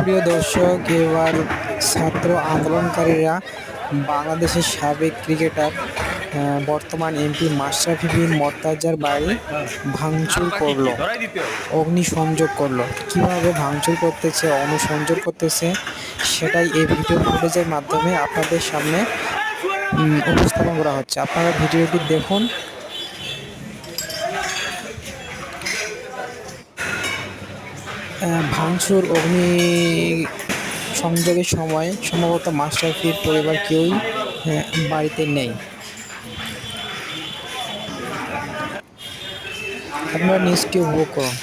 সুপ্রিয় দর্শক, এবার ছাত্র আন্দোলনকারীরা বাংলাদেশের সাবেক ক্রিকেটার বর্তমান এমপি মাশরাফি বিন মুর্তজার বাড়ি ভাঙচুর করলো, অগ্নিসংযোগ করলো। কিভাবে ভাঙচুর করতেছে, অগ্নিসংযোগ করতেছে, সেটাই এই ভিডিও ফুটেজের মাধ্যমে আপনাদের সামনে উপস্থাপন করা হচ্ছে। আপনারা ভিডিওটি দেখুন। ভাঙচুর অগ্নি সংযোগের সময় সম্ভবত মাশরাফির পরিবার কেউই বাড়িতে নেই। আপনারা নিউজটি উপভোগ করুন।